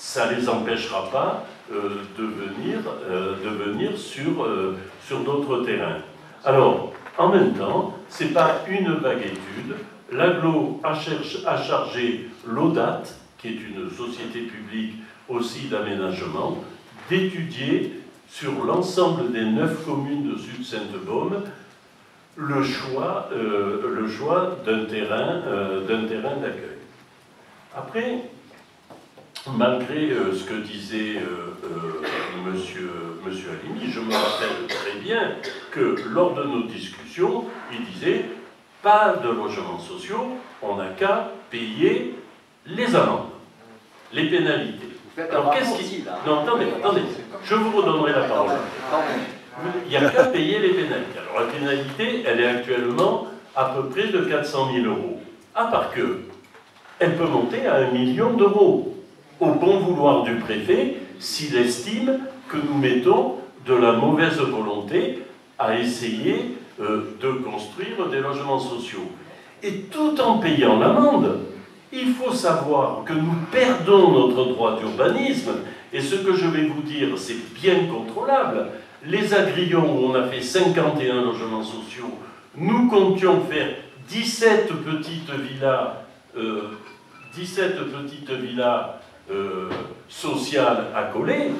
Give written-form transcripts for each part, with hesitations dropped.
ça ne les empêchera pas de venir sur d'autres terrains. Alors, en même temps, ce n'est pas une vague étude. L'Aglo a chargé l'ODAT, qui est une société publique aussi d'aménagement, d'étudier sur l'ensemble des 9 communes de Sud-Sainte-Baume le choix d'un terrain d'accueil. Après, malgré ce que disait monsieur Halimi, je me rappelle très bien que lors de nos discussions, il disait « pas de logements sociaux, on n'a qu'à payer les amendes, les pénalités ». Alors qu'est-ce qu'il... Non, attendez, je vous redonnerai la parole. Il n'y a qu'à payer les pénalités. Alors la pénalité, elle est actuellement à peu près de 400 000 €. À part que, elle peut monter à 1 million d'euros, au bon vouloir du préfet, s'il estime que nous mettons de la mauvaise volonté à essayer de construire des logements sociaux. Et tout en payant l'amende, il faut savoir que nous perdons notre droit d'urbanisme, et ce que je vais vous dire, c'est bien contrôlable. Les Agrillons, où on a fait 51 logements sociaux, nous comptions faire 17 petites villas sociales à coller,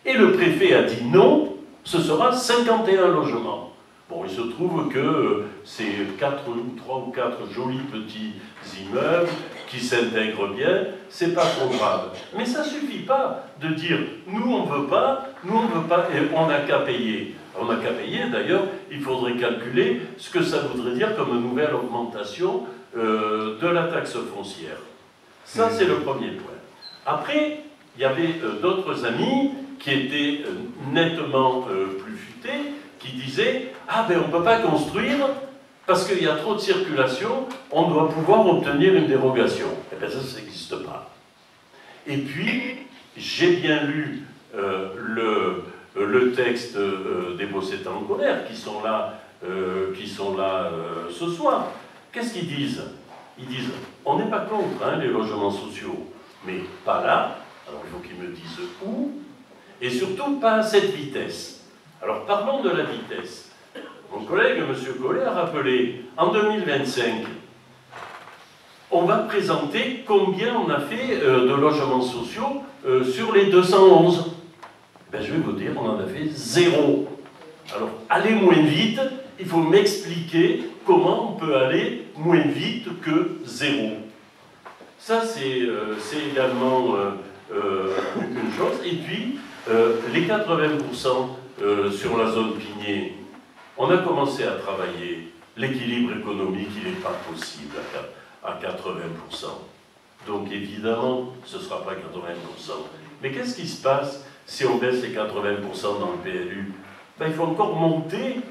et le préfet a dit non, ce sera 51 logements. Bon, il se trouve que c'est 3 ou 4 jolis petits immeubles qui s'intègrent bien, c'est pas trop grave. Mais ça suffit pas de dire nous on veut pas, et on n'a qu'à payer. On n'a qu'à payer, d'ailleurs, il faudrait calculer ce que ça voudrait dire comme nouvelle augmentation de la taxe foncière. Ça, c'est le premier point. Après, il y avait d'autres amis qui étaient nettement plus futés, qui disaient « Ah ben on ne peut pas construire parce qu'il y a trop de circulation, on doit pouvoir obtenir une dérogation. » Eh bien ça n'existe pas. Et puis, j'ai bien lu le texte des Bossétans en colère qui sont là ce soir. Qu'est-ce qu'ils disent? Ils disent « On n'est pas contre les logements sociaux, mais pas là. » Alors il faut qu'ils me disent où, et surtout pas à cette vitesse. Alors parlons de la vitesse. Mon collègue, M. Collet, a rappelé, en 2025, on va présenter combien on a fait de logements sociaux sur les 211. Ben, je vais vous dire, on en a fait 0. Alors, allez moins vite, il faut m'expliquer comment on peut aller moins vite que 0. Ça, c'est également une chose. Et puis, les 80% sur la zone Pigné, on a commencé à travailler. L'équilibre économique, il n'est pas possible à 80%. Donc, évidemment, ce ne sera pas 80%. Mais qu'est-ce qui se passe si on baisse les 80% dans le PLU? Ben, il faut encore monter,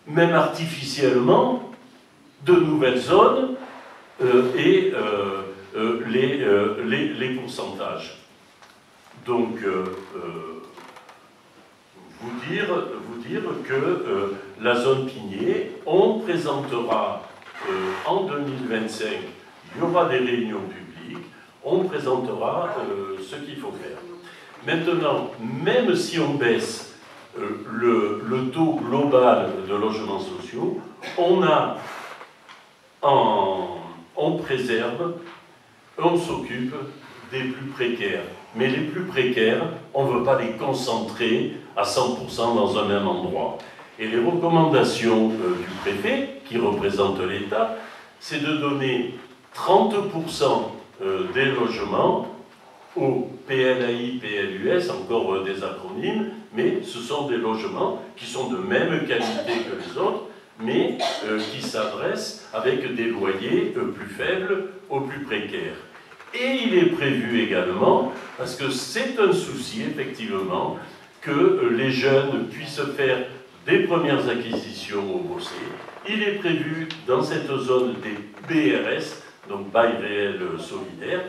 même artificiellement, de nouvelles zones et les pourcentages. Donc, vous dire que la zone Pigné, on présentera en 2025, il y aura des réunions publiques, on présentera ce qu'il faut faire. Maintenant, même si on baisse le taux global de logements sociaux, on préserve, on s'occupe des plus précaires. Mais les plus précaires, on ne veut pas les concentrer à 100% dans un même endroit. Et les recommandations du préfet, qui représente l'État, c'est de donner 30% des logements au PLAI, PLUS, encore des acronymes, mais ce sont des logements qui sont de même qualité que les autres, mais qui s'adressent avec des loyers plus faibles aux plus précaires. Et il est prévu également, parce que c'est un souci effectivement, que les jeunes puissent faire des premières acquisitions au Bossé. Il est prévu dans cette zone des BRS, donc bail réel solidaire,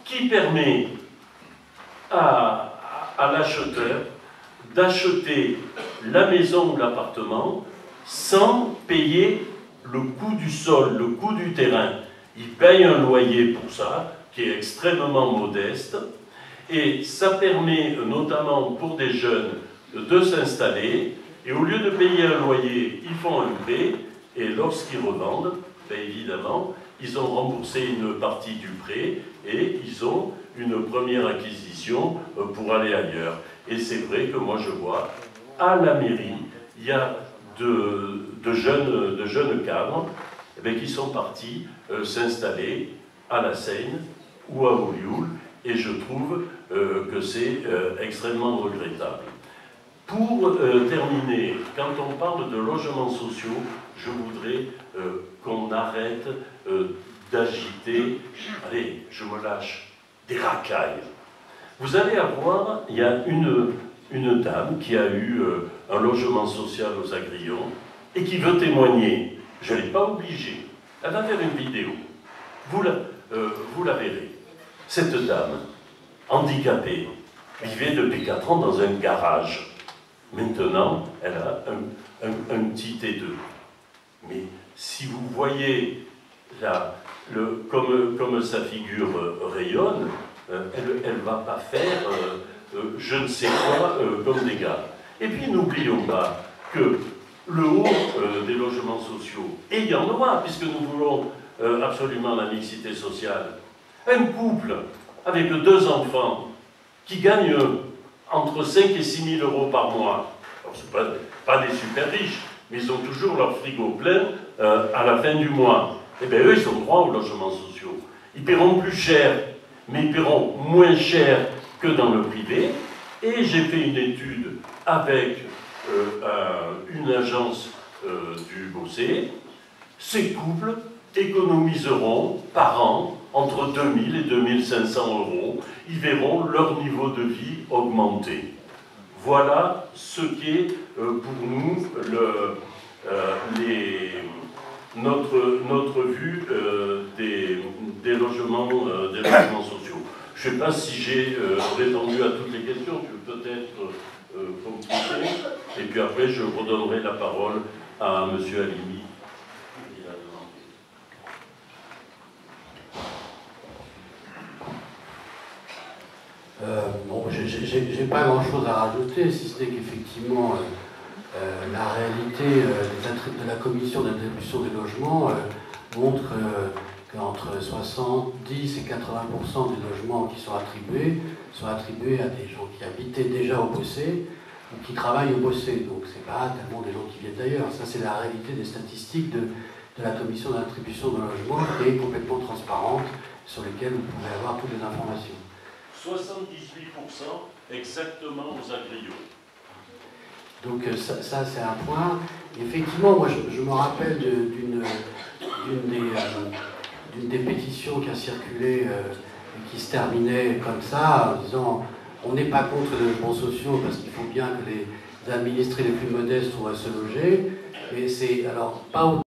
qui permet à l'acheteur d'acheter la maison ou l'appartement sans payer le coût du sol, le coût du terrain. Il paye un loyer pour ça, qui est extrêmement modeste, Et ça permet notamment pour des jeunes de s'installer, et au lieu de payer un loyer, ils font un prêt, et lorsqu'ils revendent, bien évidemment, ils ont remboursé une partie du prêt, et ils ont une première acquisition pour aller ailleurs. Et c'est vrai que moi je vois, à la mairie, il y a de jeunes cadres qui sont partis s'installer à la Seine ou à Olioul, et je trouve que c'est extrêmement regrettable. Pour terminer, quand on parle de logements sociaux, je voudrais qu'on arrête d'agiter, allez, je me lâche, des racailles. Vous allez avoir, il y a une dame qui a eu un logement social aux Agrillons et qui veut témoigner. Je ne l'ai pas obligée. Elle va faire une vidéo. Vous la verrez. Cette dame, handicapée, vivait depuis 4 ans dans un garage. Maintenant, elle a un petit T2. Mais si vous voyez comme sa figure rayonne, elle ne va pas faire je ne sais quoi comme dégâts. Et puis n'oublions pas que le haut des logements sociaux, et il y en aura, puisque nous voulons absolument la mixité sociale, un couple avec 2 enfants qui gagne entre 5 et 6 000 euros par mois, alors ce ne sont pas des super riches, mais ils ont toujours leur frigo plein à la fin du mois. Eh bien eux, ils ont droit aux logements sociaux. Ils paieront plus cher, mais ils paieront moins cher que dans le privé. Et j'ai fait une étude avec une agence du Bossé. Ces couples économiseront par an entre 2 000 et 2 500 euros. Ils verront leur niveau de vie augmenter. Voilà ce qu'est pour nous notre vue des logements sociaux. Je ne sais pas si j'ai répondu à toutes les questions, je peux peut-être compléter, et puis après je redonnerai la parole à M. Halimi. Bon, j'ai pas grand-chose à rajouter, si ce n'est qu'effectivement, la réalité de la commission d'attribution des logements montre qu'entre 70 et 80% des logements qui sont attribués à des gens qui habitaient déjà au Bossé ou qui travaillent au Bossé. Donc c'est pas tellement des gens qui viennent d'ailleurs. Ça c'est la réalité des statistiques de la commission d'attribution de logements qui est complètement transparente, sur lesquelles vous pouvez avoir toutes les informations. 78% exactement aux Agrillons. Donc ça c'est un point. Effectivement, moi je me rappelle d'une des pétitions qui a circulé et qui se terminait comme ça, en disant on n'est pas contre les logements sociaux parce qu'il faut bien que les administrés les plus modestes trouvent à se loger, mais c'est alors pas